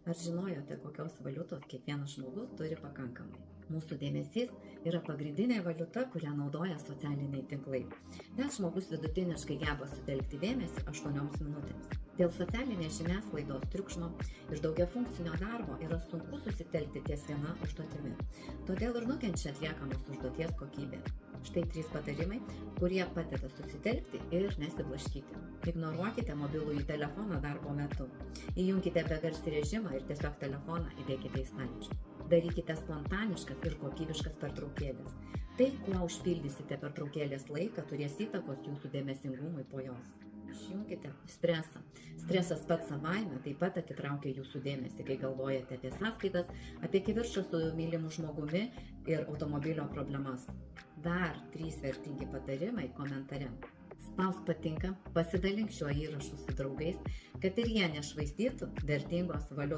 Ar žinojote, kokios valiutos kiekvienas žmogus turi pakankamai? Mūsų dėmesys yra pagrindinė valiuta, kurią naudoja socialiniai tinklai. Nes žmogus vidutiniškai geba sutelkti dėmesį 8 minutėms. Dėl socialinės žiniasklaidos triukšmo ir daugiafunkcinio darbo yra sunku susitelkti ties viena užduotimi. Todėl ir nukenčia atliekamos užduoties kokybė. Štai 3 patarimai, kurie padeda susitelkti ir nesiblaškyti. Ignoruokite mobilųjį telefoną darbo metu. Įjunkite begarsį režimą ir tiesiog telefoną įdėkite į stalčių. Darykite spontaniškas ir kokybiškas pertraukėlės. Tai, kuo užpildysite pertraukėlės laiką, turės įtakos jūsų dėmesingumui po jos. Išjunkite stresą. Stresas pats savaime taip pat atitraukia jūsų dėmesį, kai galvojate apie sąskaitas, apie kivirčą su mylimu žmogumi ir automobilio problemas. Dar 3 vertingi patarimai komentare. Spausk patinka, pasidalink šiuo įrašu su draugais, kad ir jie nešvaistytų vertingos valiutos.